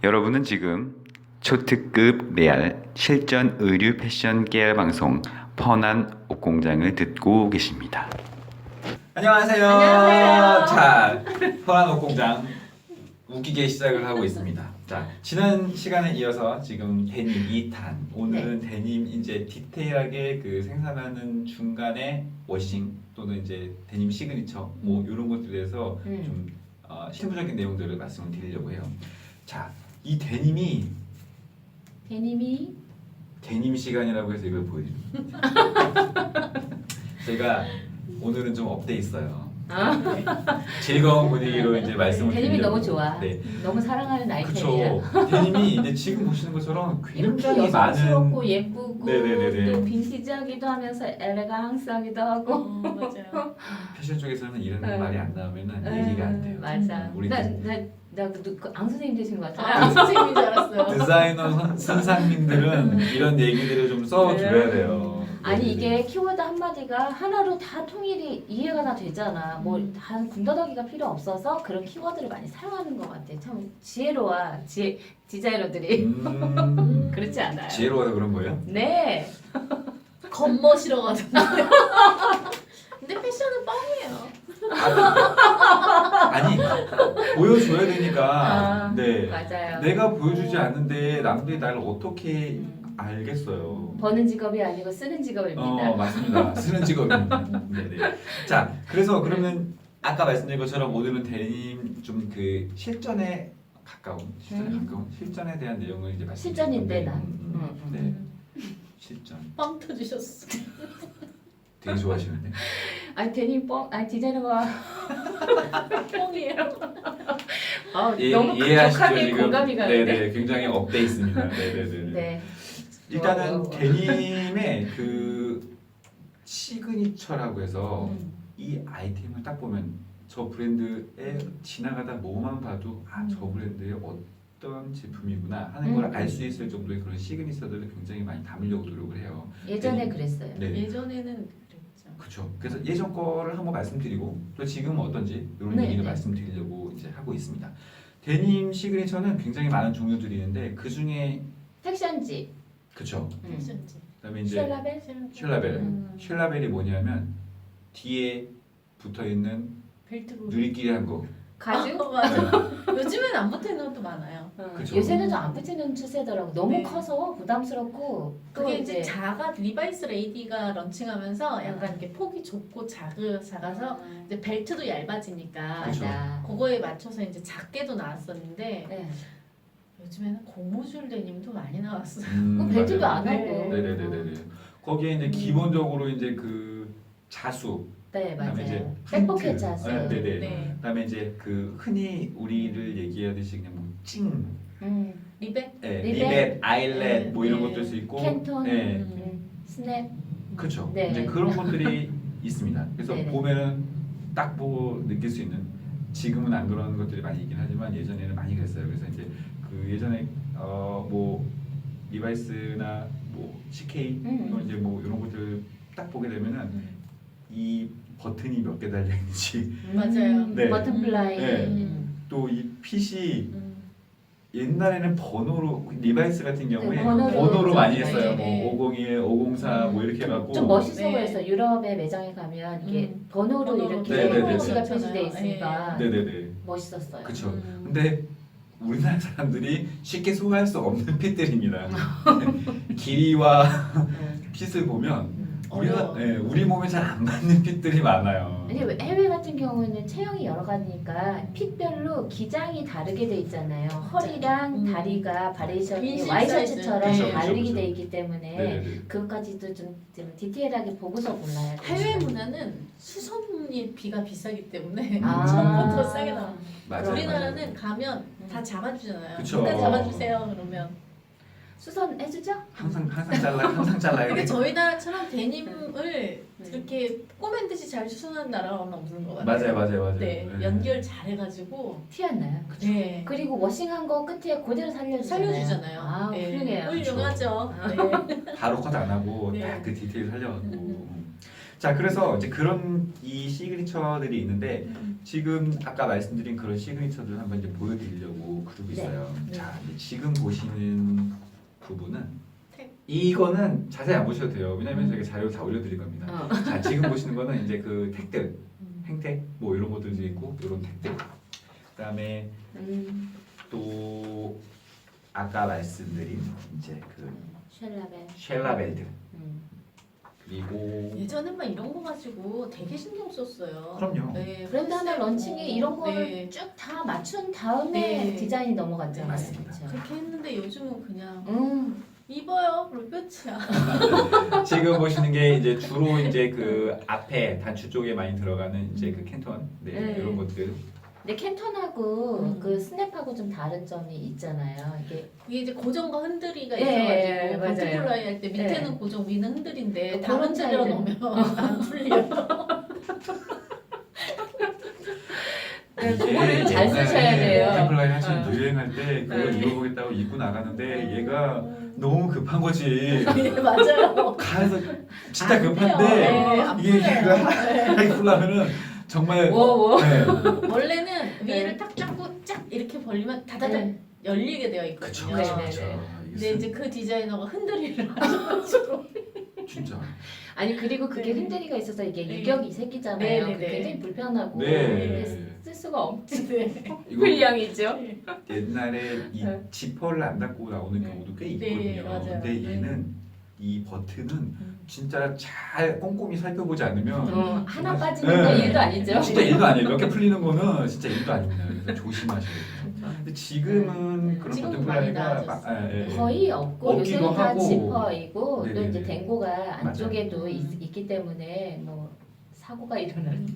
여러분은 지금 초특급 레알 실전 의류 패션 깨알 방송 펀한 옷공장을 듣고 계십니다. 안녕하세요. 안녕하세요. 자, 펀한 옷공장 웃기게 시작을 하고 있습니다. 자, 지난 시간에 이어서 지금 데님 2탄. 오늘은 데님 이제 디테일하게 그 생산하는 중간에 워싱 또는 이제 데님 시그니처 뭐 이런 것들에 대해서 좀 실무적인 내용들을 말씀을 드리려고 해요. 자, 이 데님이 데님 시간이라고 해서 이걸 보여드립니다. 제가 오늘은 좀 업돼 있어요. 즐거운 분위기로 이제 말씀을 데님이 드리려고. 너무 좋아. 네. 너무 사랑하는 아이템이야. 그렇죠. 데님이 이제 지금 보시는 것처럼 이렇게 굉장히 많은 여성스럽고 예쁘고 네네네네. 또 빈티지하기도 하면서 엘레강스하기도 하고. 맞아요. 패션 쪽에서는 이런 네. 말이 안 나오면은 얘기가 안 돼요. 맞아. 우리 나ang 선생님 되신 것 같아. 아, 선생님인 줄 알았어요. 디자이너 선생님들은 이런 얘기들을 좀 써줘야 돼요. 아니 네네네. 이게 키워드 한마디가 하나로 다 통일이 이해가 다 되잖아. 뭐 단 군더더기가 필요 없어서 그런 키워드를 많이 사용하는 것 같아. 참 지혜로워. 디자이너들이. 그렇지 않아요? 지혜로워서 그런 거예요? 네. 겉멋이러가지고. 근데 패션은 뻥이에요. 아니 보여줘야 되니까. 아, 네. 맞아요. 내가 보여주지 않는데 남들이 나를 어떻게 알겠어요? 버는 직업이 아니고 쓰는 직업입니다. 맞습니다. 쓰는 직업입니다. 네네. 자, 그래서 그러면 아까 말씀드린 것처럼 오늘은 데님 좀 그 실전에 가까운 실전에 대한 내용을 이제 말씀드릴 실전인데 건데, 난. 네. 실전. 빵 터지셨어. 되게 좋아하시는데. 아니 데님 디자이너가 뻥이에요. 너무 급격하게 공감이 가는데. 네네. 굉장히 업돼 있습니다. 네네네. 네. 일단은 좋아. 데님의 그 시그니처라고 해서 이 아이템을 딱 보면 저 브랜드에 지나가다 뭐만 봐도 저 브랜드의 어떤 제품이구나 하는 걸 알 수 있을 정도의 그런 시그니처들을 굉장히 많이 담으려고 노력을 해요. 예전에 데님. 그랬어요. 네. 예전에는 그랬죠. 그렇죠. 그래서 예전 거를 한번 말씀드리고 또 지금은 어떤지 이런 네, 얘기를 네. 말씀드리려고 이제 하고 있습니다. 데님 시그니처는 굉장히 많은 종류들이 있는데 그 중에 섹션지, 그렇죠. 패션지. 그다음에 이제 쉘라벨, 쉘라벨. 쉘라벨이 뭐냐면 뒤에 붙어 있는 벨트로. 누리끼리 한 거. 가죽. 맞아. 요즘엔 안 붙는 것도 많아요. 그쵸. 요새는 좀 안 붙이는 추세더라고. 너무 네. 커서 부담스럽고 또 그게 이제 리바이스 레이디가 런칭하면서 약간 이렇게 폭이 좁고 작아서 이제 벨트도 얇아지니까 그쵸. 맞아. 그거에 맞춰서 이제 작게도 나왔었는데 네. 요즘에는 고무줄 데님도 많이 나왔어요. 그럼 벨트도 맞아요. 안 하고. 네네네네. 거기에 이제 기본적으로 이제 그 자수. 네 그다음에 이제 맞아요. 프린트. 백포켓 자수. 네네. 네. 그다음에 이제 그 흔히 우리를 얘기하듯이 그냥 뭐 찡, 리벳? 리벳, 아일렛 뭐 이런 네. 것도 있고. 캔톤, 네. 스냅. 그렇죠. 네. 이제 그런 것들이 있습니다. 그래서 네네. 보면은 딱 보고 느낄 수 있는, 지금은 안 그런 것들이 많이 있긴 하지만 예전에는 많이 그랬어요. 그래서 이제 그 예전에 뭐 리바이스나 뭐 CK 또는 이제 뭐 이런 것들 딱 보게 되면은 이 버튼이 몇 개 달려 있는지 맞아요. 네. 버튼플라이. 네. 또 이 핏이 옛날에는 번호로 리바이스 같은 경우에 네, 번호로 많이 네, 했어요. 네. 뭐 501, 504 뭐 이렇게 해갖고 좀 멋있어 네. 보였어. 유럽의 매장에 가면 이게 번호로 번호로 이렇게 네네네. 호치가 표시돼 있으니까 네네네. 멋있었어요. 그렇죠. 근데 우리나라 사람들이 쉽게 소화할 수 없는 핏들입니다. 길이와 핏을 보면 우리가 우리 몸에 잘 안 맞는 핏들이 많아요. 아니 해외 같은 경우에는 체형이 여러 가지니까 핏별로 기장이 다르게 돼 있잖아요. 허리랑 다리가 바리에이션이 빈실 와이셔츠처럼 사이즈. 그쵸, 다르게 그쵸. 돼 있기 때문에 네네네. 그것까지도 좀 디테일하게 보고서 골라야 돼요. 해외 문화는 수선이 비가 비싸기 때문에 아. 처음부터 싸게 나와. 맞아요. 우리나라는 가면 다 잡아주잖아요. 그쵸. 일단 잡아주세요. 그러면. 수선 해주죠? 항상 잘라야 근데 돼. 저희 나라처럼 데님을 그렇게 꼬맨 듯이 잘 수선하는 나라는 없는 것 같아요. 맞아요. 네, 연결 잘해가지고. 티 안 나요? 네. 그리고 워싱한 거 끝에 그대로 살려주잖아요. 살려주잖아요. 아 네. 훌륭해요. 훌륭하죠. 네. 바로 컷 안 하고 네. 딱 그 디테일 살려가지고. 자, 그래서 이제 그런 이 시그니처들이 있는데 지금 아까 말씀드린 그런 시그니처들 한번 이제 보여드리려고 그러고 있어요. 네. 자, 이제 지금 보시는 부분은 택. 이거는 자세히 안 보셔도 돼요. 왜냐면 저희가 자료 다 올려드릴 겁니다. 어. 자, 지금 보시는 거는 이제 그 택들, 행택 뭐 이런 것들도 있고 이런 택들. 그다음에 또 아까 말씀드린 이제 그 쉘라벨. 쉘라벨드 그리고 예전엔 막 이런 거 가지고 되게 신경 썼어요. 그럼요. 네, 브랜드 하나 런칭에 이런 거를 네. 쭉 다 맞춘 다음에 네. 디자인이 넘어갔잖아요. 맞습니다. 그쵸? 그렇게 했는데 요즘은 그냥 음. 입어요. 그리고 끝이야. 지금 보시는 게 이제 주로 이제 그 앞에 단추 쪽에 많이 들어가는 이제 그 캔턴 네, 네. 이런 것들. 근데 캔턴하고 음. 그 스냅하고 좀 다른 점이 있잖아요. 이게 이게 이제 고정과 흔들이가 예, 있어가지고 맞아요. 버터플라이 할 때 밑에는 예. 고정, 위는 흔들인데 다 그런 흔들려 차이는- 놓으면 안 풀려. 그거를 잘 쓰셔야 돼요. 버터플라이 하시는 어. 유행할 때 그걸 네. 입어보겠다고 입고 나가는데 얘가 너무 급한 거지. 예, 맞아요. 가서 진짜 안 급한데 돼요. 네, 안 이게 풀려요. 그거 하나 입으려면은 정말 뭐. 네. 원래는 네. 위를 딱 잡고 쫙 이렇게 벌리면 다다닥 네. 열리게 되어 그쵸 있거든요. 그쵸 네, 그쵸. 네, 근데 이제 그 디자이너가 흔들리를 하셔가지고 진짜. 아니 그리고 그게 네. 흔들리가 있어서 이게 네. 유격이 생기잖아요. 네, 네, 그게 네. 굉장히 불편하고 네. 쓸 수가 없지. 네. 이거 불량이죠. 옛날에 이 네. 지퍼를 안 닫고 나오는 네. 경우도 꽤 네, 있거든요. 맞아요. 근데 얘는 이 버튼은 음. 진짜 잘 꼼꼼히 살펴보지 않으면 하나 빠지는 거 네. 일도 아니죠. 진짜 일도 아니에요. 몇 개 풀리는 거는 진짜 일도 아닙니다. 그래서 조심하셔야 돼요. 근데 지금은 그런 지금은 많이 버튼플라이가 나아졌어요. 거의 없고 없기도 요새는 다 하고. 지퍼이고 또 네네네. 이제 댕고가 안쪽에도 맞아요. 있기 때문에 뭐 사고가 일어나는.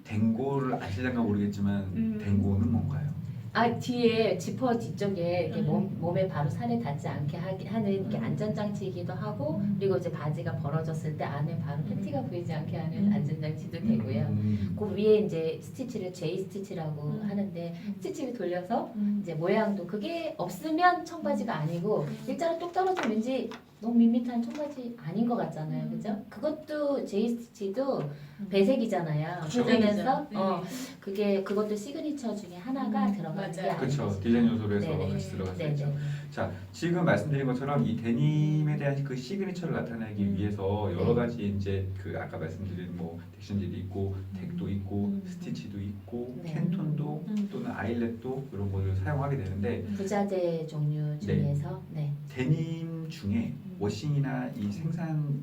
댕고를 아실랑가 모르겠지만 댕고는 뭔가요? 아 뒤에 지퍼 뒤쪽에 이렇게 음. 몸에 바로 살에 닿지 않게 하는 이렇게 안전장치이기도 하고 그리고 이제 바지가 벌어졌을 때 안에 바로 팬티가 보이지 않게 하는 안전장치도 되고요. 그 위에 이제 스티치를 J 스티치라고 하는데 스티치를 돌려서 이제 모양도 그게 없으면 청바지가 아니고 일자로 뚝 떨어지면 왠지 너무 밋밋한 청바지 아닌 것 같잖아요, 그죠? 그것도 J 스티치도 배색이잖아요. 그쵸. 그러면서 네. 그것도 시그니처 중에 하나가 들어가는 게 맞아요. 그렇죠. 아니죠. 디자인 요소로서 네네. 같이 들어갈 수 네네. 있죠. 자, 지금 말씀드린 것처럼 이 데님에 대한 그 시그니처를 나타내기 위해서 여러 가지 이제 그 아까 말씀드린 뭐 딕션지도 있고 택도 있고 스티치도 있고 네. 캔톤도 또는 아일렛도 이런 거를 사용하게 되는데 부자재 종류 중에서 네. 데님 중에 워싱이나 이 생산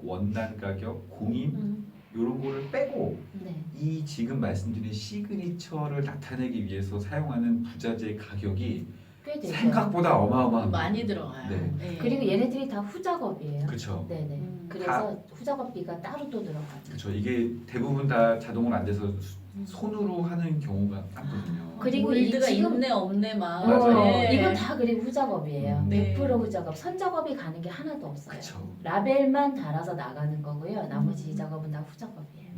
원단 가격, 공임 이런 거를 빼고 네. 이 지금 말씀드린 시그니처를 나타내기 위해서 사용하는 부자재 가격이 꽤 되죠. 생각보다 어마어마합니다. 많이 들어가요. 네. 네. 그리고 얘네들이 다 후작업이에요. 그렇죠. 네네. 그래서 후작업비가 따로 또 들어가죠. 그렇죠. 이게 대부분 다 자동으로 안 돼서 손으로 하는 경우가 많거든요. 그리고 몰드가 이 지금- 있네 없네 막. 맞아요. 네. 이건 다 그리고 후작업이에요. 네. 100% 후작업. 선작업이 가는 게 하나도 없어요. 그렇죠. 라벨만 달아서 나가는 거고요. 나머지 작업은 다 후작업이에요.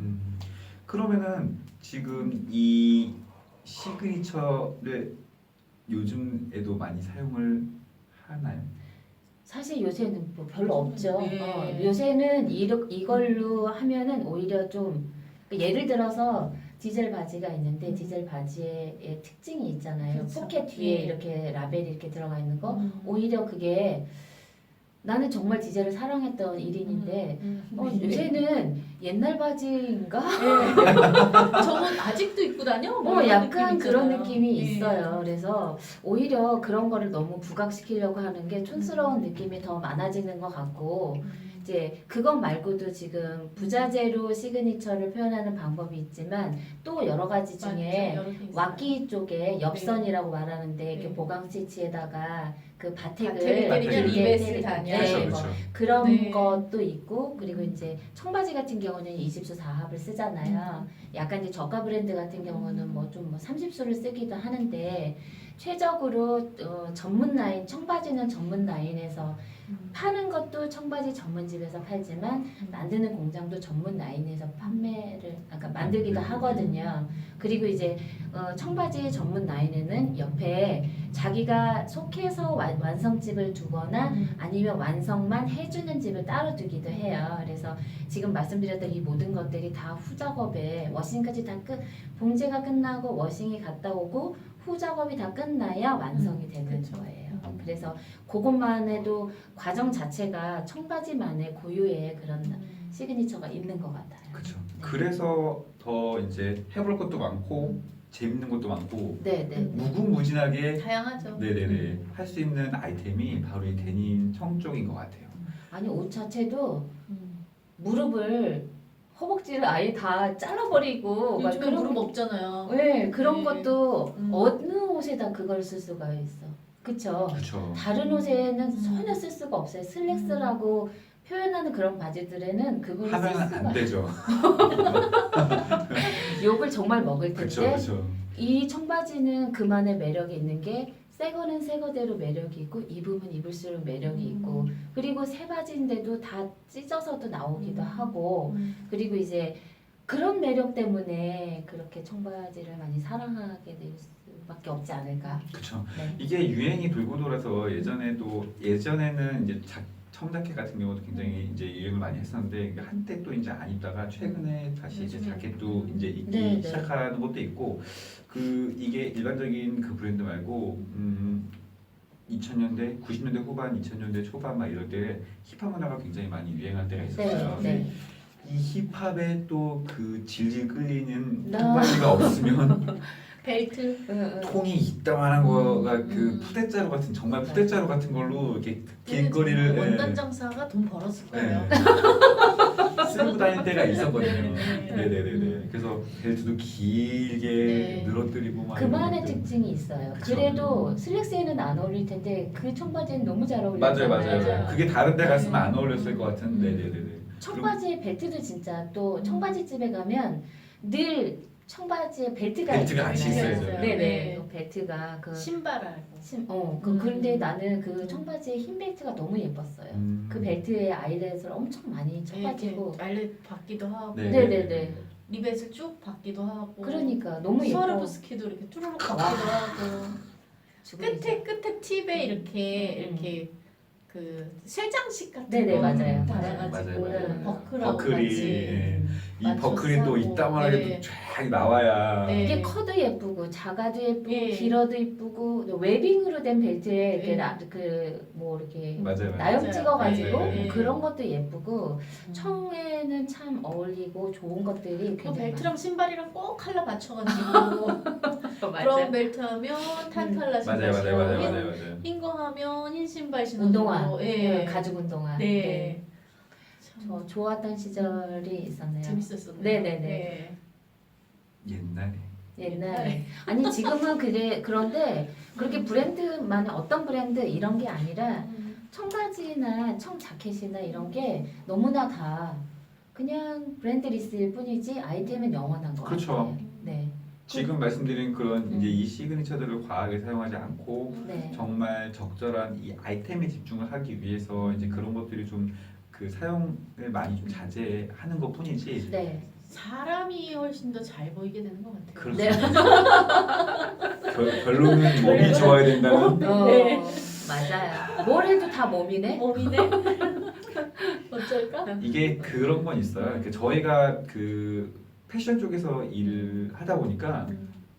그러면은 지금 이 시그니처를 요즘에도 많이 사용을 하나요? 사실 요새는 뭐 별로 없죠. 네. 요새는 이걸로 하면은 오히려 좀 예를 들어서 디젤 바지가 있는데 디젤 바지의 특징이 있잖아요. 그렇죠. 포켓 뒤에 네. 이렇게 라벨이 이렇게 들어가 있는 거. 오히려 그게 나는 정말 디젤을 사랑했던 일인인데 요새는 옛날 바지인가? 네. 저건 아직도 입고 다녀? 뭐 이런 약간 느낌 그런 있잖아요. 느낌이 네. 있어요. 그래서 오히려 그런 거를 너무 부각시키려고 하는 게 촌스러운 느낌이 더 많아지는 것 같고 이제 그것 말고도 지금 부자재로 시그니처를 표현하는 방법이 있지만 또 여러 가지 중에 맞죠. 여러 개 있어요. 왁기 쪽에 엽선이라고 말하는데 이렇게 네. 보강 스티치에다가 그 바텍을 바텍을 때리면 리베스를 다녀. 그렇죠, 네, 그렇죠. 그런 네. 것도 있고 그리고 이제 청바지 같은 경우는 20수 4합을 쓰잖아요. 약간 이제 저가 브랜드 같은 경우는 뭐 좀 30수를 쓰기도 하는데 최적으로 전문 라인, 청바지는 전문 라인에서 파는 것도 청바지 전문집에서 팔지만 만드는 공장도 전문 라인에서 판매를 아까 만들기도 하거든요. 그리고 이제 청바지 전문 라인에는 옆에 자기가 속해서 완성집을 두거나 아니면 완성만 해주는 집을 따로 두기도 해요. 그래서 지금 말씀드렸던 이 모든 것들이 다 후작업에 워싱까지 다 봉제가 끝나고 워싱이 갔다 오고 후작업이 다 끝나야 완성이 되는 그렇죠. 거예요. 그래서 그것만 해도 과정 자체가 청바지만의 고유의 그런 시그니처가 있는 것 같아요. 그렇죠. 네. 그래서 더 이제 해볼 것도 많고 재밌는 것도 많고 네, 네, 네. 무궁무진하게 다양하죠. 네네네 할 수 있는 아이템이 바로 이 데님 청 쪽인 것 같아요. 아니 옷 자체도 음. 무릎을 허벅지를 아예 다 잘라버리고 막 요즘에 무릎 없잖아요. 네, 그런 네. 것도 음. 어느 옷에다 그걸 쓸 수가 있어. 그쵸? 그렇죠. 다른 옷에는 음. 전혀 쓸 수가 없어요. 슬랙스라고 표현하는 그런 바지들에는 그걸 쓸 하면 수가 안 되죠. 욕을 정말 먹을 그렇죠, 텐데 그렇죠. 이 청바지는 그만의 매력이 있는 게 새 거는 새 거대로 매력이 있고 입으면 입을수록 매력이 있고 그리고 새 바지인데도 다 찢어서도 나오기도 하고 그리고 이제 그런 매력 때문에 그렇게 청바지를 많이 사랑하게 될 수밖에 없지 않을까. 그렇죠. 네. 이게 유행이 돌고 돌아서 예전에는 이제 청자켓 같은 경우도 굉장히 이제 유행을 많이 했었는데 한때 또 이제 안 입다가 최근에 다시 이제 자켓도 이제 입기 네, 네. 시작하는 것도 있고 이게 일반적인 그 브랜드 말고 2000년대, 90년대 후반, 2000년대 초반 막 이럴 때 힙합 문화가 굉장히 많이 유행할 때가 있었어요. 네, 네. 이 힙합에 또 그 질질 끌리는 나. 통바지가 없으면 벨트. 통이 이따만한 거가 그 음. 푸대자루 같은 정말 푸대자루 같은 걸로 이렇게 길거리를 원단 장사가 돈 벌었을 거예요. 쓰고 다닐 때가 있었거든요. 네. 네네네네. 그래서 벨트도 길게 네. 늘어뜨리고 막 그만의 이런 것들. 특징이 있어요. 그쵸. 그래도 슬랙스에는 안 어울릴 텐데 그 청바지는 너무 잘 맞아요, 어울리잖아요. 맞아요. 맞아요. 그게 다른 데 갔으면 안 네. 어울렸을 것 같은. 네네네네. 청바지에 벨트도 진짜 또 청바지 집에 가면 늘 청바지에 벨트가 같이 있잖아요. 있어야죠. 네네. 네. 그 벨트가 신발하고. 근데 나는 그 청바지에 흰 벨트가 너무 예뻤어요. 그 벨트에 아이렛을 엄청 많이 쳐가지고. 알렛 받기도 하고. 네네네. 리벳을 쭉 받기도 하고. 그러니까 너무 예뻐. 스와로브스키도 이렇게 뚜루룩 받기도 하고. 끝에 팁에 이렇게 그 쇠장식 같은 네네, 거 맞아요. 달아가지고 맞아요. 버클하고 버클이 같이 예. 이 맞춰서 버클이 또 하고. 이따만하게 네. 쫙 나와야 네. 이게 커도 예쁘고 작아도 예쁘고 예. 길어도 예쁘고 또 웨빙으로 된 벨트에 이렇게 예. 뭐 이렇게 맞아요. 나염 맞아요. 찍어가지고 예. 그런 것도 예쁘고 청에는 참 어울리고 좋은 것들이 그 굉장히 벨트랑 신발이랑 꼭 컬러 맞춰가지고 브라운 벨트 하면 탄 컬러 신발 맞아요, 신고 맞아요. 흰 거 하면 흰 신발 신고 운동화, 예. 가죽 운동화. 네. 저 좋았던 시절이 있었네요. 재밌었었네요. 네네네. 네. 옛날에. 옛날에 아니 지금은 그런데 그렇게 브랜드만 어떤 브랜드 이런 게 아니라 청바지나 청자켓이나 이런 게 너무나 다 그냥 브랜드리스일 뿐이지 아이템은 영원한 거 그렇죠. 같아요. 네, 지금 말씀드린 그런 이제 이 시그니처들을 과하게 사용하지 않고 네, 정말 적절한 이 아이템에 집중을 하기 위해서 이제 그런 것들이 좀 그 사용을 많이 좀 자제하는 것 뿐이지. 네. 사람이 훨씬 더 잘 보이게 되는 것 같아요. 그렇죠. 네. 결론은 몸이 좋아야 된다는. 네. 맞아요. 뭘 해도 다 몸이네. 몸이네. 어쩔까? 이게 그런 건 있어요. 이렇게 저희가 그 패션 쪽에서 일을 하다 보니까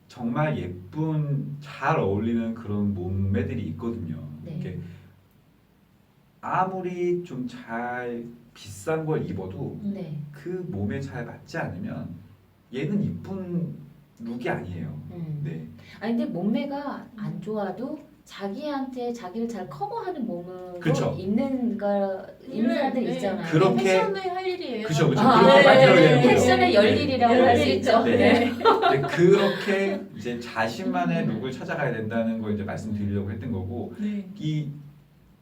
정말 예쁜 잘 어울리는 그런 몸매들이 있거든요. 네. 이렇게 아무리 좀 잘 비싼 걸 입어도 네. 그 몸에 잘 맞지 않으면 얘는 이쁜 룩이 아니에요. 네. 아니 근데 몸매가 안 좋아도 자기한테 자기를 잘 커버하는 몸으로 그쵸. 입는 사람들 있잖아요. 그렇게- 패션의 할 일이에요. 그쵸, 그쵸. 아, 그렇게 네, 만들어야 네, 되는 거예요. 패션의 열일이라고 할 수 있죠. 네. 네. 네, 그렇게 이제 자신만의 룩을 찾아가야 된다는 걸 이제 말씀드리려고 했던 거고 네. 이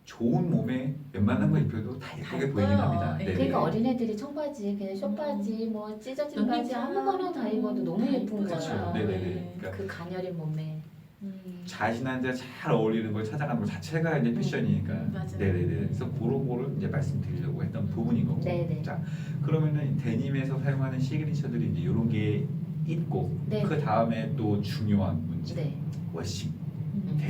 좋은 몸에 웬만한 거 입혀도 다 예쁘게 다 보이긴 예뻐요. 합니다. 네. 네. 그러니까 어린애들이 청바지, 그냥 숏바지, 뭐 찢어진 바지 아무거나 다 입어도 너무 예쁜 그렇죠. 거예요. 네네네. 그러니까 그 가녀린 몸매. 음. 자신한테 잘 어울리는 걸 찾아가는 것 자체가 이제 패션이니까. 맞아요. 네네네. 그래서 그런 거를 이제 말씀드리려고 했던 부분인 거고. 네네. 자, 그러면은 데님에서 사용하는 시그니처들이 이제 이런 게 있고 네. 그 다음에 또 중요한 문제 네, 워싱.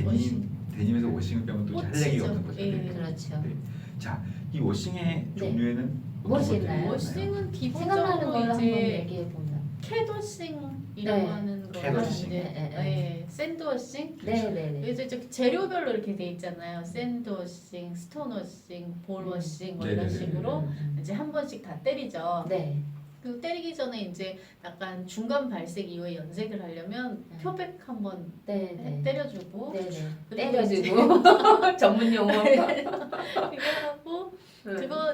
워싱. 데님에서 워싱을 빼면 또 할 얘기가 없는 거죠. 예. 네. 그렇죠. 네. 자, 이 워싱의 네. 종류에는 무엇이 어떤 것들이 있나요? 있나요? 워싱은 생각나는 기본적으로 걸로 한번 이제 얘기해 보면. 캐드워싱이라고 네. 하는 거 캐드워싱. 네, 샌드워싱. 네네네. 그래서 이제 재료별로 이렇게 돼 있잖아요. 샌드워싱, 스톤워싱, 볼워싱 뭐 이런 네네네. 식으로 이제 한 번씩 다 때리죠. 네. 그 때리기 전에 이제 약간 중간 발색 이후에 연색을 하려면 표백 한번 네네. 때려주고 네네. 그리고 때려주고 전문 용어. 이거 하고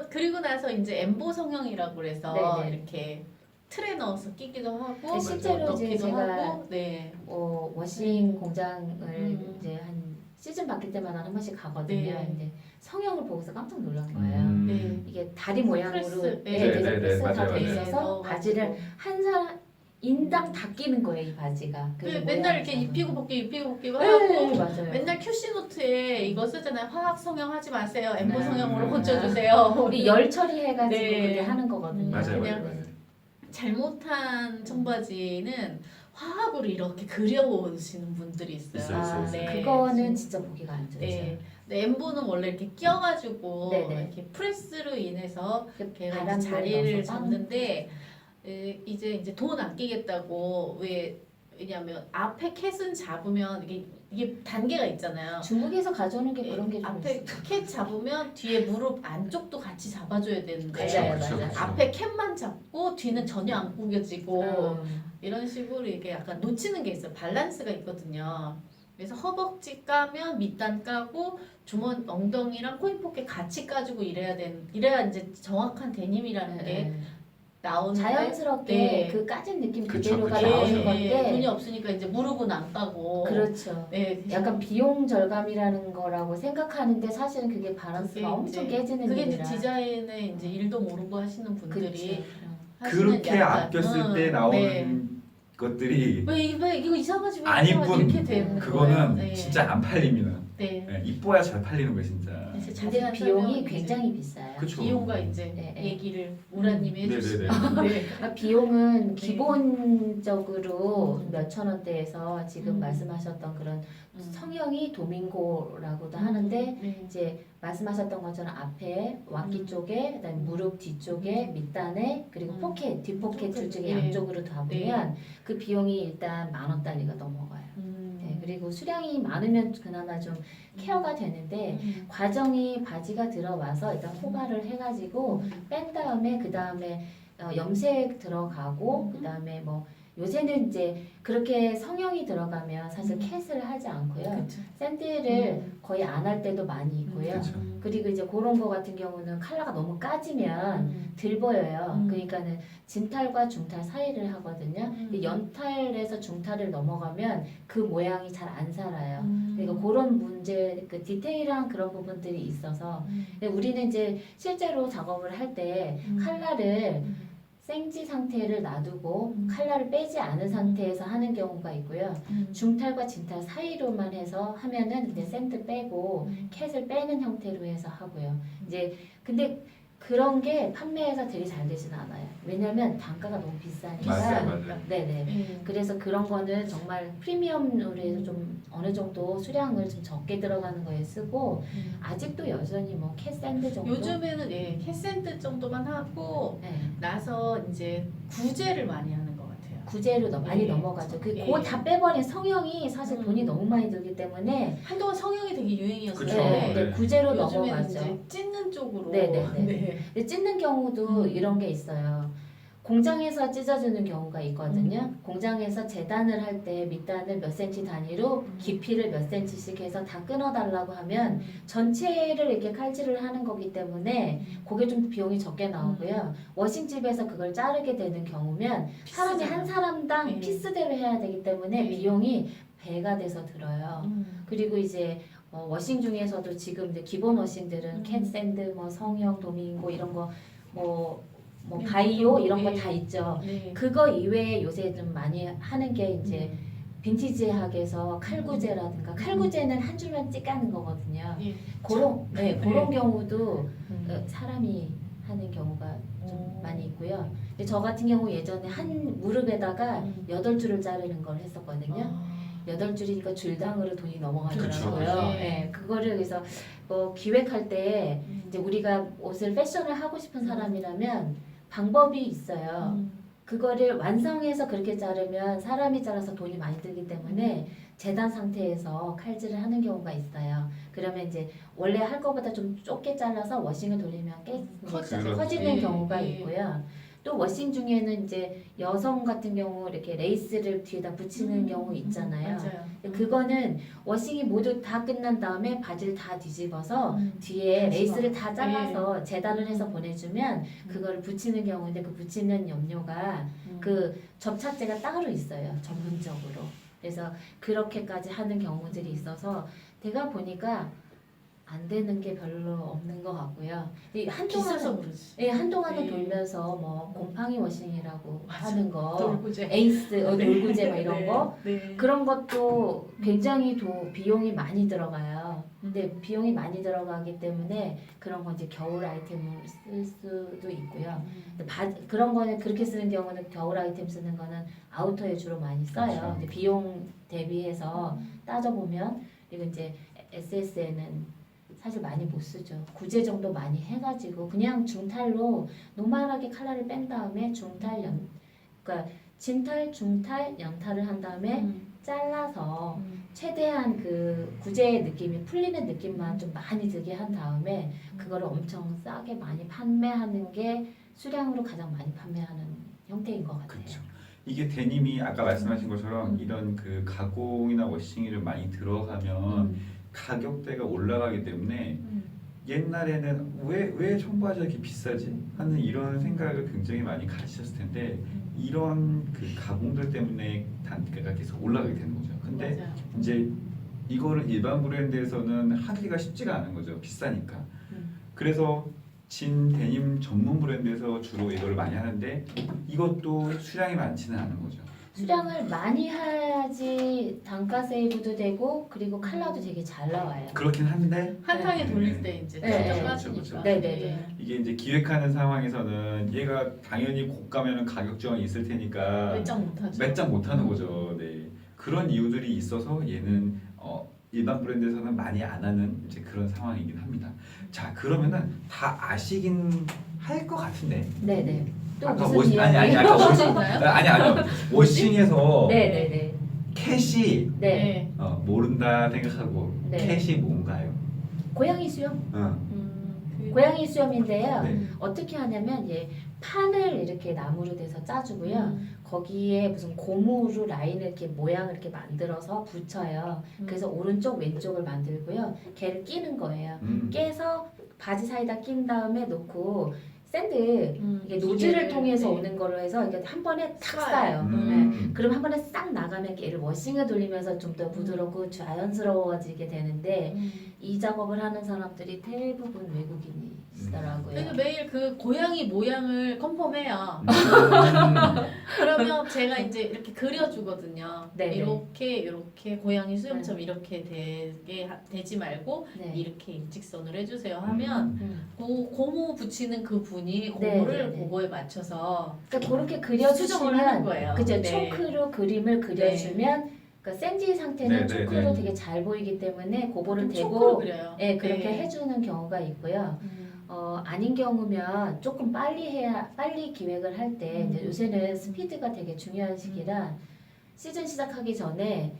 그리고 나서 이제 엠보 성형이라고 그래서 네네. 이렇게 틀에 넣어서 끼기도 하고 네, 실제로 이제 넣기도 제가 하고 네. 워싱 공장을 이제 한 시즌 바뀔 때마다 한 번씩 가거든요. 네. 근데 성형을 보고서 깜짝 놀란 거예요. 네. 이게 다리 모양으로 프레스, 네, 네, 되게 네, 프레스가 맞아요, 다 돼 맞아요. 있어서 바지를 한 사람 인당 다 끼는 거예요, 이 바지가. 그 그래서 맨날 이렇게 모양이 입히고 벗기고 네, 하고 맞아요. 맨날 큐시 노트에 이거 쓰잖아요. 화학 성형 하지 마세요. 엠보 네. 성형으로 고쳐주세요. 우리 열 처리해가지고 네. 그게 하는 거거든요. 맞아요, 그냥 맞아요. 잘못한 청바지는 화학으로 이렇게 그려오시는 분들이 있어요. 있어요. 네. 그거는 진짜 보기가 안 좋죠. 네. 근데 엠보는 원래 이렇게 껴가지고 네네. 이렇게 프레스로 인해서 걔가 이제 바람을 자리를 넣어서 잡는데 이제 돈 아끼겠다고 왜냐면 앞에 캣은 잡으면 이게 단계가 있잖아요. 중국에서 가져오는 게 예, 그런 게 좀 앞에 있어요. 캣 잡으면 뒤에 무릎 안쪽도 같이 잡아줘야 되는데 맞아요, 그쵸, 맞아요. 그쵸. 앞에 캣만 잡고 뒤는 전혀 안 구겨지고 음. 이런 식으로 이게 약간 놓치는 게 있어요. 밸런스가 있거든요. 그래서 허벅지 까면 밑단 까고 주머니 엉덩이랑 코인 포켓 같이 까주고 이래야 이제 정확한 데님이라는 게 네. 나오는데 자연스럽게 네. 그 까진 느낌 그쵸, 그대로가 그쵸. 나오는 네, 건데 돈이 없으니까 이제 무릎은 안 까고 그렇죠. 네, 약간 비용 절감이라는 거라고 생각하는데 사실은 그게 밸런스가 그게 엄청 이제- 깨지는 그게 이제 일이라. 디자인의 이제 일도 모르고 하시는 분들이 그렇죠. 하시는 그렇게 약간, 아꼈을 때 나오는 네. 것들이 왜 이거 이상하지 왜 안 이상하지? 이쁜 이렇게 되는 그거는 거예요. 네. 진짜 안 팔립니다. 네. 네, 이뻐야 잘 팔리는 거예요, 진짜. 그래서 근데 자세한 비용이 설명은 굉장히 비싸요. 그쵸. 비용과 이제 네, 네. 얘기를 우라님이 네네네. 해주시면 네. 그러니까 비용은 네. 기본적으로 몇천 원대에서 지금 말씀하셨던 그런 성형이 도밍고라고도 하는데 네. 이제 말씀하셨던 것처럼 앞에 와키 음. 쪽에 그다음에 무릎 뒤쪽에 밑단에 그리고 포켓 뒷포켓 둘 중에 네. 양쪽으로 다 보면 그 비용이 일단 10,000원짜리가 넘어가요. 음. 네, 그리고 수량이 많으면 그나마 좀 케어가 되는데 과정이 바지가 들어와서 일단 호가를 해가지고 뺀 다음에 그 다음에 염색 들어가고 그 다음에 뭐 요새는 이제 그렇게 성형이 들어가면 사실 캣을 하지 않고요. 그쵸. 샌드를 거의 안 할 때도 많이 있고요. 그쵸. 그리고 이제 그런 거 같은 경우는 컬러가 너무 까지면 들 보여요. 그러니까는 진탈과 중탈 사이를 하거든요. 근데 연탈에서 중탈을 넘어가면 그 모양이 잘 안 살아요. 그러니까 그런 문제, 그 디테일한 그런 부분들이 있어서 근데 우리는 이제 실제로 작업을 할 때 컬러를 생지 상태를 놔두고 컬러를 빼지 않은 상태에서 하는 경우가 있고요. 중탈과 진탈 사이로만 해서 하면은 이제 샌드 빼고 캣을 빼는 형태로 해서 하고요. 이제 근데 그런 게 판매해서 되게 잘 되진 않아요. 왜냐면 단가가 너무 비싸니까. 맞아요. 네네. 그래서 그런 거는 정말 프리미엄으로 해서 좀 어느 정도 수량을 좀 적게 들어가는 거에 쓰고 아직도 여전히 뭐 캣샌드 정도. 요즘에는 캣샌드 정도만 하고 네. 나서 이제 구제를 많이 하는 것 같아요. 구제로 많이 예. 넘어가죠. 그 예. 고 다 빼버린 성형이 사실 돈이 너무 많이 들기 때문에 한동안 성형이 되게 유행이었어요. 그쵸. 네, 네. 구제로 요즘에는 넘어가죠. 이제 찢는 쪽으로. 네네네. 네. 근데 찢는 경우도 이런 게 있어요. 공장에서 찢어주는 경우가 있거든요. 공장에서 재단을 할 때 밑단을 몇 센치 단위로 깊이를 몇 센치씩 해서 다 끊어달라고 하면 전체를 이렇게 칼질을 하는 거기 때문에 그게 좀 비용이 적게 나오고요. 워싱집에서 그걸 자르게 되는 경우면 사람이 한 사람당 네. 피스대로 해야 되기 때문에 네. 비용이 배가 돼서 들어요. 그리고 이제 워싱 중에서도 지금 이제 기본 워싱들은 캣샌드, 뭐 성형, 도밍고 이런 거 뭐 네, 바이오 이런 거 네. 다 있죠. 네. 그거 이외에 요새 좀 많이 하는 게 이제 빈티지학에서 칼구제라든가 칼구제는 한 줄만 찌까는 거거든요. 예. 그런 경우도 음. 사람이 하는 경우가 좀 오. 많이 있고요. 근데 저 같은 경우 예전에 한 무릎에다가 음. 8줄을 자르는 걸 했었거든요. 아. 8줄이니까 줄당으로 돈이 넘어가더라고요. 그렇죠. 네, 그거를 그래서 뭐 기획할 때 이제 우리가 옷을 패션을 하고 싶은 사람이라면 방법이 있어요. 그거를 완성해서 그렇게 자르면 사람이 잘라서 돈이 많이 들기 때문에 재단 상태에서 칼질을 하는 경우가 있어요. 그러면 이제 원래 할 것보다 좀 좁게 잘라서 워싱을 돌리면 그렇죠. 커지는 예, 경우가 예. 있고요. 또 워싱 중에는 이제 여성 같은 경우 이렇게 레이스를 뒤에다 붙이는 경우 있잖아요. 맞아요. 그거는 워싱이 모두 다 끝난 다음에 바지를 다 뒤집어서 뒤에 다시 레이스를 봐. 다 잘라서 재단을 해서 보내주면 그거를 붙이는 경우인데 그 붙이는 염료가 그 접착제가 따로 있어요. 전문적으로. 그래서 그렇게까지 하는 경우들이 있어서 제가 보니까 안 되는 게 별로 없는 것 같고요. 이 비싸서 한동안은 그렇지. 예, 한동안은 네. 돌면서 뭐 곰팡이 워싱이라고 맞아. 하는 거, 돌구제. 에이스, 네. 돌구제 막 이런 네. 거 네. 그런 것도 굉장히 비용이 많이 들어가요. 근데 비용이 많이 들어가기 때문에 그런 건 이제 겨울 아이템을 쓸 수도 있고요. 근데 그런 거는 그렇게 쓰는 경우는 겨울 아이템 쓰는 거는 아우터에 주로 많이 써요. 그렇죠. 근데 비용 대비해서 따져보면 이거 이제 SSN은 사실 많이 못 쓰죠. 구제 정도 많이 해가지고 그냥 중탈로 노멀하게 칼라를 뺀 다음에 그러니까 진탈, 중탈, 연탈을 한 다음에 잘라서 최대한 그 구제의 느낌이 풀리는 느낌만 좀 많이 들게 한 다음에 그거를 엄청 싸게 많이 판매하는 게 수량으로 가장 많이 판매하는 형태인 것 같아요. 그렇죠. 이게 데님이 아까 말씀하신 것처럼 이런 그 가공이나 워싱을 많이 들어가면 가격대가 올라가기 때문에 옛날에는 왜 청바지가 이렇게 비싸지 하는 이런 생각을 굉장히 많이 가지셨을 텐데 이런 그 가공들 때문에 단가가 계속 올라가게 되는 거죠. 근데 맞아요. 이제 이거를 일반 브랜드에서는 하기가 쉽지가 않은 거죠. 비싸니까. 그래서 진 데님 전문 브랜드에서 주로 이걸 많이 하는데 이것도 수량이 많지는 않은 거죠. 수량을 많이 해야지 단가 세이브도 되고 그리고 컬러도 되게 잘 나와요. 그렇긴 한데 한 탕에 네. 돌릴 때 이제 네, 네, 네, 빠지니까. 네, 네, 네. 이게 이제 기획하는 상황에서는 얘가 당연히 고가면 가격 저항이 있을 테니까 몇장 못하죠. 몇 장 못하는 거죠. 네. 그런 이유들이 있어서 얘는 일반 브랜드에서는 많이 안 하는 이제 그런 상황이긴 합니다. 자 그러면은 다 아시긴 할 것 같은데. 네네. 또 아까 무슨 워싱 이야기? 아니 아까 워싱 있나요? 아니 워싱에서 네네네. 캣이 네. 모른다 생각하고 네. 캣이 뭔가요? 고양이 수염. 그- 고양이 수염인데요. 네. 어떻게 하냐면 판을 이렇게 나무로 돼서 짜주고요. 거기에 무슨 고무로 라인을 이렇게 모양을 이렇게 만들어서 붙여요. 그래서 오른쪽 왼쪽을 만들고요. 걔를 끼는 거예요. 깨서 바지 사이다 낀 다음에 놓고 샌드 이게 노즐을 통해서 오는 걸로 해서 이게 한 번에 탁 싸요. 네. 그럼 한 번에 싹 나가면 얘를 워싱을 돌리면서 좀 더 부드럽고 자연스러워지게 되는데 이 작업을 하는 사람들이 대부분 외국인이시더라고요. 그래서 매일 그 고양이 모양을 컨펌해요. 그러면 제가 이제 이렇게 그려주거든요. 네네. 이렇게 고양이 수염처럼 이렇게 되지 말고 네. 이렇게 일직선으로 해주세요 하면 고무 붙이는 그 분이 네, 고무를 네, 네. 그거에 맞춰서 그러니까 그렇게 수정을 하는 그려주시면 거예요. 그죠? 네. 초크로 그림을 그려주면 그러니까 샌디 상태는 네, 네, 초크로 네. 되게 잘 보이기 때문에 그거를 초코를 대고 그려요. 예, 그렇게 네. 해주는 경우가 있고요. 아닌 경우면 조금 빨리 기획을 할 때 이제 요새는 스피드가 되게 중요한 시기라 시즌 시작하기 전에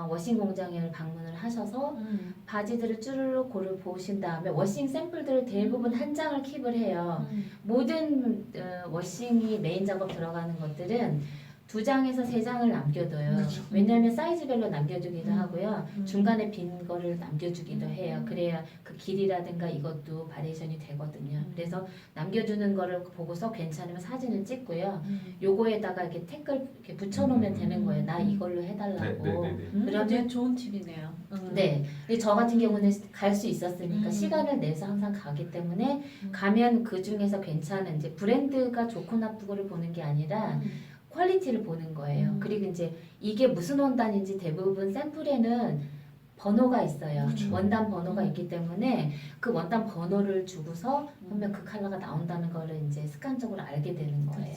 워싱 공장을 방문을 하셔서 바지들을 쭈르륵 고를 보신 다음에 워싱 샘플들을 대부분 한 장을 킵을 해요. 모든 워싱이 메인 작업 들어가는 것들은 2장에서 3장을 남겨둬요. 그렇죠. 왜냐하면 사이즈별로 남겨주기도 하고요. 중간에 빈 거를 남겨주기도 해요. 그래야 그 길이라든가 이것도 바리에이션이 되거든요. 그래서 남겨주는 거를 보고서 괜찮으면 사진을 찍고요. 요거에다가 이렇게 태클 이렇게 붙여놓으면 되는 거예요. 나 이걸로 해달라고. 네네네. 그러면 좋은 팁이네요. 네. 근데 저 같은 경우는 갈 수 있었으니까 음. 시간을 내서 항상 가기 때문에 가면 그 중에서 괜찮은 이제 브랜드가 좋고 나쁘고를 보는 게 아니라 퀄리티를 보는 거예요. 그리고 이제 이게 무슨 원단인지 대부분 샘플에는 번호가 있어요. 그쵸. 원단 번호가 있기 때문에 그 원단 번호를 주고서 하면 그 컬러가 나온다는 거를 이제 습관적으로 알게 되는 거예요.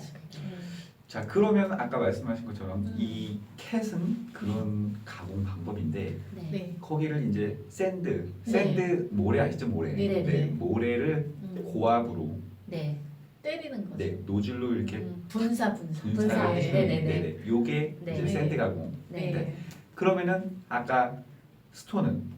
자 그러면 아까 말씀하신 것처럼 음. 이 캣은 그런 가공 방법인데 네. 네. 거기를 이제 샌드 네. 모래 아시죠 모래 네, 네. 모래를 음. 고압으로 네. 때리는 거죠. 네 노즐로 이렇게 분사. 분사. 네. 네네네. 요게 네. 이제 샌드 가공. 네. 네. 그러면은 아까 스톤은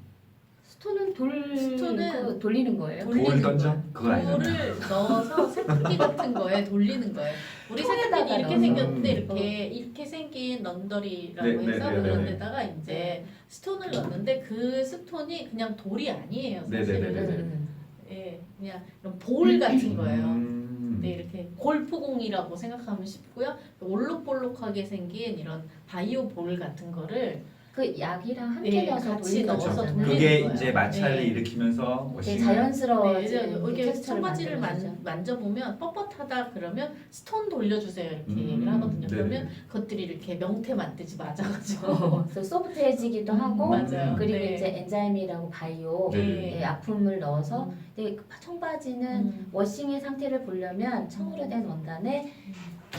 스톤은 스톤은 돌리는 거예요. 돌 던져? 거예요. 그건 아니잖아요. 돌을 넣어서 세탁기 같은 거에 돌리는 거예요. 우리 세탁기는 이렇게 통에다가 생겼는데 넣어서. 이렇게 생긴 런더리라고 네, 해서 네, 네, 그런 네. 데다가 이제 스톤을 넣는데 그 스톤이 그냥 돌이 아니에요. 네, 네, 사실은. 네, 네. 예, 그냥 이런 볼 같은 거예요. 음. 네, 이렇게 골프공이라고 생각하면 쉽고요. 올록볼록하게 생긴 이런 바이오 볼 같은 거를 그 약이랑 함께 네, 넣어서 같이 돌리는 넣어서 거잖아요. 돌리는 그게 거예요. 이제 마찰을 네. 일으키면서 되게 워싱을 네, 자연스러워지는 이렇게 텍스처를 청바지를 만들어주죠. 만져보면 뻣뻣하다 그러면 스톤 돌려주세요 이렇게 얘기를 음, 하거든요. 네네. 그러면 그것들이 이렇게 명태 맞듯이 맞아가지고 그래서 소프트해지기도 하고 맞아요. 그리고 네. 이제 엔자임이라고 바이오 네. 약품을 넣어서 근데 그 청바지는 음. 워싱의 상태를 보려면 청으로 된 원단에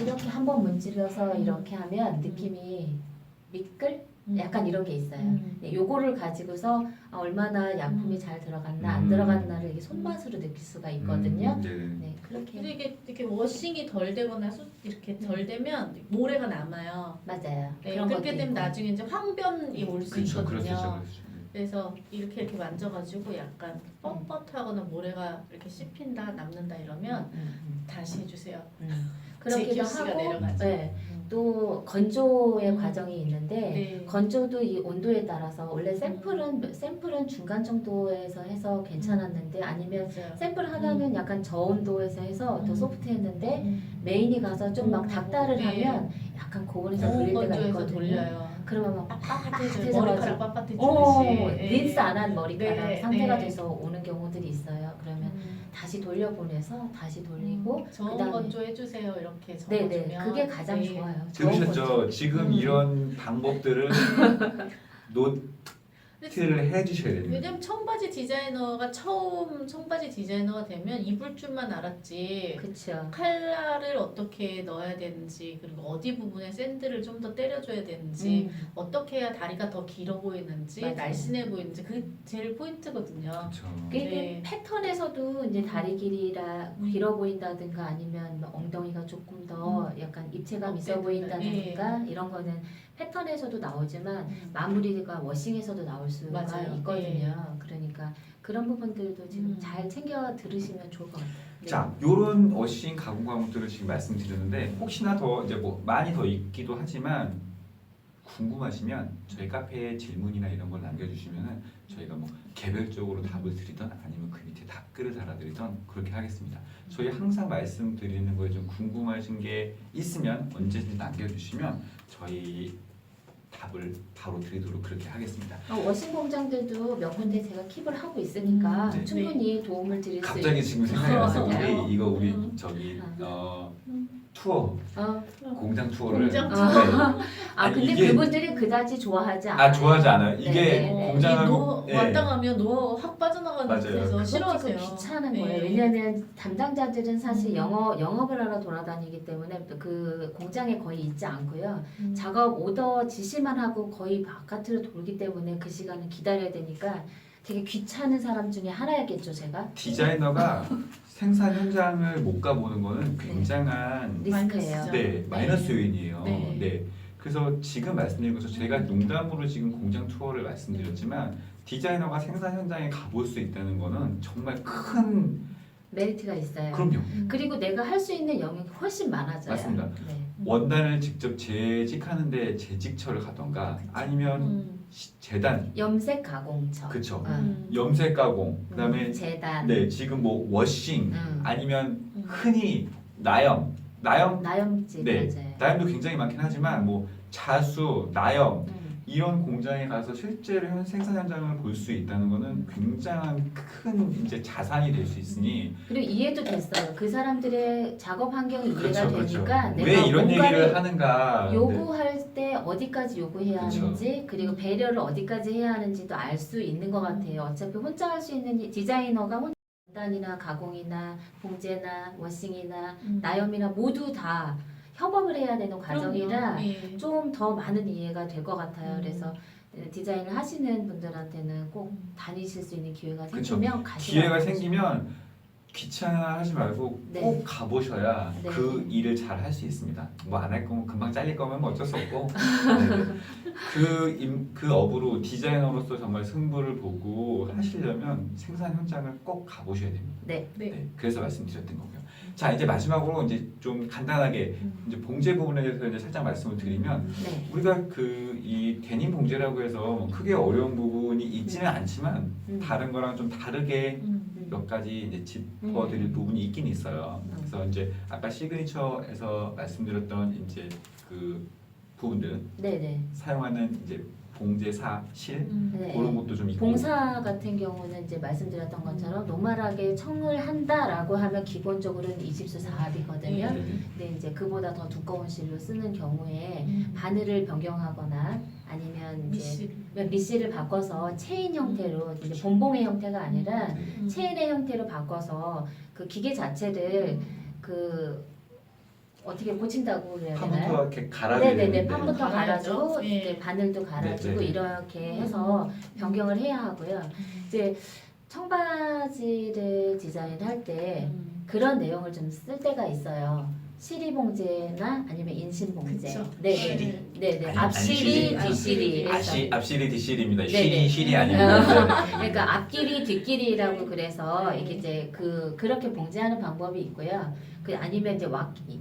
이렇게 한번 문질러서 이렇게 하면 느낌이 미끌? 약간 이런 게 있어요. 네, 요거를 가지고서 얼마나 약품이 잘 들어갔나 안 들어갔나를 이게 손맛으로 느낄 수가 있거든요. 네. 네, 그렇게 근데 이게 이렇게 워싱이 덜 되거나 이렇게 덜 되면 모래가 남아요. 맞아요. 네, 그런 그렇게 것도 되면 있고. 나중에 이제 황변이 올 수 그렇죠, 있거든요. 그렇죠. 그래서 이렇게 만져가지고 약간 뻣뻣하거나 모래가 이렇게 씹힌다 남는다 이러면 다시 해주세요. 그렇기도 JQC가 하고 내려가죠. 네, 또 건조의 과정이 있는데 네. 건조도 이 온도에 따라서 원래 샘플은 중간 정도에서 해서 괜찮았는데 아니면 맞아요. 샘플 하나는 약간 저온도에서 해서 더 소프트했는데 음. 메인이 가서 좀 막 닥달을 네. 하면 약간 고온에서 돌릴 때가 건조해서 있거든요. 돌려요. 그러면 막 빳빳해져요. 빳빳해져가지고 머리카락 빳빳해지듯이. 예. 린스 안 한 머리카락 네, 상태가 네. 돼서 오는 경우들이 있어요. 그러면 다시 돌려보내서 다시 돌리고 저온 그다음에- 건조 해주세요 이렇게 적어주면 네네 그게 가장 네. 좋아요. 들으셨죠? 지금 이런 방법들은 노트를 해주셔야 됩니다. 왜냐면 청바지 디자이너가 처음 청바지 디자이너가 되면 입을 줄만 알았지 그렇죠. 칼라를 어떻게 넣어야 되는지 그리고 어디 부분에 샌드를 좀 더 때려줘야 되는지 어떻게 해야 다리가 더 길어 보이는지 맞아요. 날씬해 보이는지 그게 제일 포인트거든요. 그렇죠. 이게 네. 패턴에서도 이제 다리 길이라 길어 보인다든가 아니면 뭐 엉덩이가 조금 더 약간 입체감 있어 보인다든가 이런 거는 패턴에서도 나오지만 마무리가 워싱에서도 나올 수가 맞아요. 있거든요. 그러니까 그런 부분들도 지금 잘 챙겨 들으시면 좋을 것 같아요. 네. 자, 요런 워싱 가공 과목들을 지금 말씀드렸는데 혹시나 더 이제 뭐 많이 더 있기도 하지만 궁금하시면 저희 카페에 질문이나 이런 걸 남겨주시면은 저희가 뭐 개별적으로 답을 드리던 아니면 그 밑에 답글을 달아드리던 그렇게 하겠습니다. 저희 항상 말씀드리는 거에 좀 궁금하신 게 있으면 언제든지 남겨주시면 저희 답을 바로 드리도록 그렇게 하겠습니다. 워싱 공장들도 몇 군데 제가 킵을 하고 있으니까 네. 충분히 도움을 드릴 수 갑자기 있 지금 생각이 났어요. 네. 우리 저기 투어 공장 투어를 공장 네. 아 근데 이게- 그분들이 그다지 좋아하지 않아요. 좋아하지 않아요. 이게 네. 공장하고 왔다 가면 확 빠져나가는 맞아요. 데서 그것도 싫어하세요. 귀찮은 네. 거예요. 왜냐하면 담당자들은 사실 영업을 하러 돌아다니기 때문에 그 공장에 거의 있지 않고요. 작업 오더 지시만 하고 거의 바깥으로 돌기 때문에 그 시간을 기다려야 되니까 되게 귀찮은 사람 중에 하나였겠죠, 제가. 디자이너가 생산 현장을 못 가보는 거는 굉장한 리스크예요. 네, 마이너스 요인이에요. 네. 네. 그래서 지금 말씀드린 것처럼 제가 농담으로 지금 공장 투어를 말씀드렸지만 디자이너가 생산 현장에 가볼 수 있다는 거는 정말 큰 메리트가 있어요. 그럼요. 그리고 내가 할 수 있는 영역이 훨씬 많아져요. 맞습니다. 네. 원단을 직접 재직하는데 재직처를 가던가 아니면 재단 염색 가공처. 그쵸. 음. 염색 가공 그다음에 재단. 네 지금 뭐 워싱 음. 아니면 흔히 나염 나염집 네. 맞아요. 나염도 굉장히 많긴 하지만 뭐 자수 나염 음. 이런 공장에 가서 실제로 생산 현장을 볼 수 있다는 거는 굉장한 큰 이제 자산이 될 수 있으니 그리고 이해도 됐어요. 그 사람들의 작업 환경이 이해가 그렇죠, 그렇죠. 되니까 내가 왜 이런 뭔가를 얘기를 하는가. 네. 요구할 때 어디까지 요구해야 그렇죠. 하는지 그리고 배려를 어디까지 해야 하는지도 알 수 있는 것 같아요. 어차피 혼자 할 수 있는 디자이너가 혼자 단이나 가공이나 봉제나 워싱이나 나염이나 모두 다 협업을 해야 되는 과정이라 그럼요. 예. 좀 더 많은 이해가 될 것 같아요. 그래서 디자인을 하시는 분들한테는 꼭 음. 다니실 수 있는 기회가 그쵸. 생기면 가시라고 기회가 하시죠. 생기면 귀찮아하지 말고 네. 꼭 가보셔야 네. 그 일을 잘 할 수 있습니다. 뭐 안 할 거면 금방 잘릴 거면 뭐 어쩔 수 없고 네네. 그 업으로 디자이너로서 정말 승부를 보고 하시려면 생산 현장을 꼭 가보셔야 됩니다. 네. 네. 네, 그래서 말씀드렸던 거고요. 자 이제 마지막으로 이제 좀 간단하게 이제 봉제 부분에 대해서 이제 살짝 말씀을 드리면 네. 우리가 그 이 데님 봉제라고 해서 뭐 크게 어려운 부분이 있지는 않지만 다른 거랑 좀 다르게 몇 가지 이제 짚어드릴 부분이 있긴 있어요. 그래서 이제 아까 시그니처에서 말씀드렸던 이제 그 부분들 네네. 사용하는 이제 봉제사 실 네. 그런 것도 좀 있고 봉사 같은 경우는 이제 말씀드렸던 것처럼 노멀하게 청을 한다라고 하면 기본적으로는 20수 4합이거든요. 네네. 근데 이제 그보다 더 두꺼운 실로 쓰는 경우에 바늘을 변경하거나 아니면 이제 미실을 바꿔서 체인 형태로 이제 본봉의 형태가 아니라 네. 체인의 형태로 바꿔서 그 기계 자체를 그 어떻게 고친다고 그래야 되나요? 판부터 이렇게 갈아줘야 네네네, 되는데 판부터 갈아주고 갈아야죠. 예. 이제 바늘도 갈아주고 네, 네. 이렇게 해서 변경을 해야 하고요. 이제 청바지를 디자인할 때 그런 내용을 좀 쓸 때가 있어요. 시리봉제나 아니면 인신봉제. 그쵸. 네네. 네네. 아니, 앞실이, 아니, 뒷실이. 앞실이 뒷실입니다. 네네. 실이 아니고 그러니까 앞길이 뒷길이라고 그래서 이게 이제 그렇게 봉제하는 방법이 있고요. 그 아니면 이제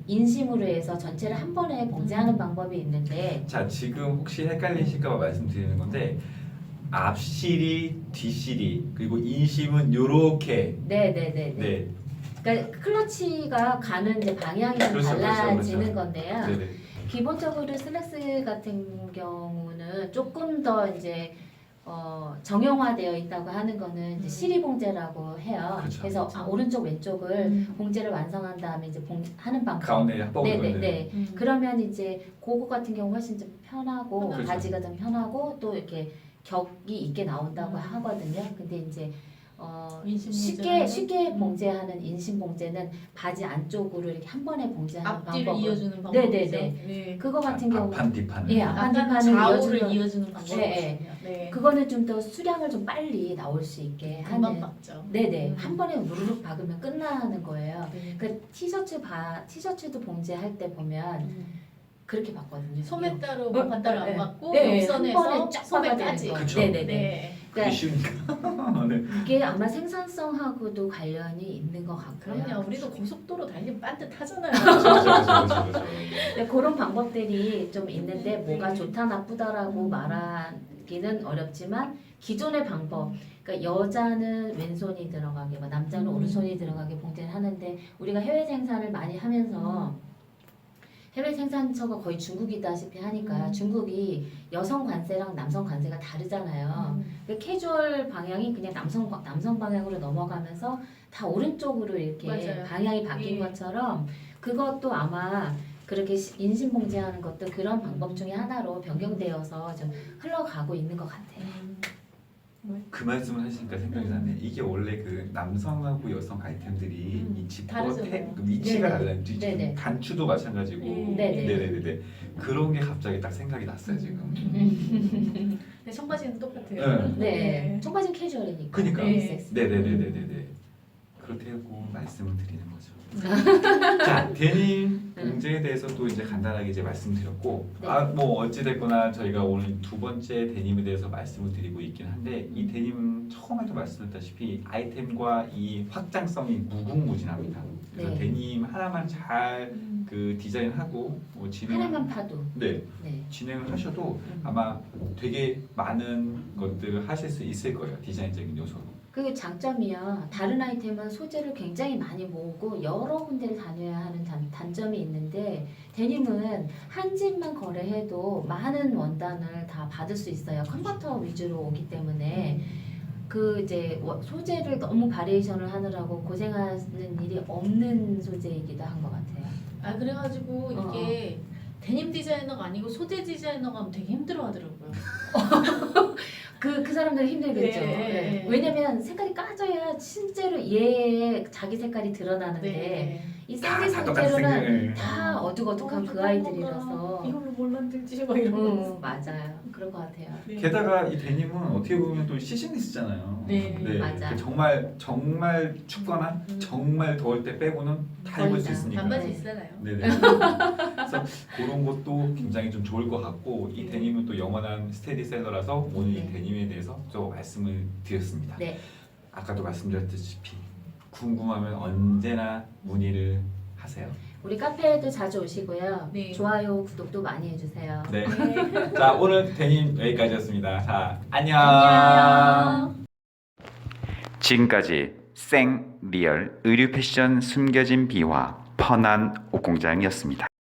인심으로 해서 전체를 한 번에 봉제하는 방법이 있는데 자 지금 혹시 헷갈리실까 봐 말씀드리는 건데 앞실이 뒷실이 그리고 인심은 요렇게 네네네. 네. 그러니까 클러치가 가는 이제 방향이 좀 그렇죠, 달라지는 그렇죠. 건데요. 네네. 기본적으로 슬랙스 같은 경우는 조금 더 이제 정형화되어 있다고 하는 거는 이제 시리봉제라고 해요. 그렇죠. 그래서 오른쪽 왼쪽을 봉제를 완성한 다음에 이제 하는 방법. 가운데 합법으로 네네네. 그러면 이제 고거 같은 경우 훨씬 좀 편하고 그렇죠. 바지가 좀 편하고 또 이렇게 격이 있게 나온다고 하거든요. 근데 이제 쉽게 봉제하는 인심 봉제는 바지 안쪽으로 이렇게 한 번에 봉제하는 앞뒤를 방법을 이어주는 방법이죠. 네네네. 네. 그거 같은 경우 앞판 뒷판을 예, 약간 앞판을 좌우를 이어주는 이어주는 방법이거든요. 네, 네. 그거는 좀 더 수량을 좀 빨리 나올 수 있게 금방 하는 박죠. 네네 한 번에 우르륵 박으면 끝나는 거예요. 네. 그 티셔츠도 봉제할 때 보면 그렇게 봤거든요. 소매 따로 어, 반 따로 네. 안 맞고 네, 옆선에서 한 번에 쫙 소매까지. 박아야 되는 거. 그쵸. 네네네. 네. 그게 그러니까 쉬우니까 네. 이게 아마 생산성하고도 관련이 있는 것 같고요. 그럼요. 우리도 고속도로 달리면 반듯하잖아요. 그렇죠. 근데 그런 방법들이 좀 있는데 뭐가 네. 좋다 나쁘다라고 말하기는 어렵지만 기존의 방법, 그러니까 여자는 왼손이 들어가게, 뭐 남자는 오른손이 들어가게 봉제를 하는데 우리가 해외 생산을 많이 하면서 해외 생산처가 거의 중국이다시피 하니까 중국이 여성 관세랑 남성 관세가 다르잖아요. 그 캐주얼 방향이 그냥 남성 방향으로 넘어가면서 다 오른쪽으로 이렇게 맞아요. 방향이 바뀐 예. 것처럼 그것도 아마 그렇게 인신 봉제하는 것도 그런 방법 중에 하나로 변경되어서 좀 흘러가고 있는 것 같아요. 그 말씀을 하시니까 생각이 나네. 이게 원래 그 남성하고 여성 아이템들이 이 지퍼 다르잖아요. 그 위치가 네네. 달라요. 네네. 단추도 마찬가지고. 네네. 네네네. 그런 게 갑자기 딱 생각이 났어요 지금. 근데 청바지는 똑같아요. 네, 청바지는 캐주얼이니까. 그니까. 유니섹스. 네네네네네. 그렇게 하고 말씀을 드리는 거죠. 자, 데님 봉제에 대해서 또 이제 간단하게 이제 말씀드렸고, 네. 뭐 어찌 됐거나 저희가 오늘 두 번째 데님에 대해서 말씀을 드리고 있긴 한데 이 데님은 처음에도 말씀드렸다시피 아이템과 이 확장성이 무궁무진합니다. 그래서 네. 데님 하나만 잘 그 디자인하고 뭐 하나만 파도. 네. 네. 진행을 하셔도 아마 되게 많은 것들을 하실 수 있을 거예요. 디자인적인 요소로. 그 장점이요. 다른 아이템은 소재를 굉장히 많이 모으고 여러 군데를 다녀야 하는 단점이 있는데 데님은 한 집만 거래해도 많은 원단을 다 받을 수 있어요. 컨버터 위주로 오기 때문에 그 이제 소재를 너무 바리에이션을 하느라고 고생하는 일이 없는 소재이기도 한 것 같아요. 아 그래가지고 이게 데님 디자이너가 아니고 소재 디자이너가 하면 되게 힘들어하더라고요. 그 사람들이 힘들겠죠. 네. 네. 왜냐면 색깔이 까져야 실제로 얘의 자기 색깔이 드러나는데 네. 이 다 샌디 똑같은 소재로는 색깔. 다 어둑어둑한 그 아이들이라서 이걸로 뭘 만들지 막 이러고. 맞아요. 그럴 것 같아요. 네. 게다가 이 데님은 어떻게 보면 또 시즌리스잖아요. 네, 맞아. 정말 춥거나 정말 더울 때 빼고는 다 입을 수 거의 다. 있으니까. 반바지 있잖아요. 네네. 그래서 그런 것도 굉장히 좀 좋을 것 같고 이 데님은 또 영원한 스테디셀러라서 오늘 이 네. 데님에 대해서 좀 말씀을 드렸습니다. 네. 아까도 말씀드렸다시피 궁금하면 언제나 문의를 하세요. 우리 카페에도 자주 오시고요. 네. 좋아요, 구독도 많이 해주세요. 네. 자 오늘 데님 여기까지였습니다. 자 안녕. 안녕. 지금까지 생 리얼 의류 패션 숨겨진 비화 펀한 옷공장이었습니다.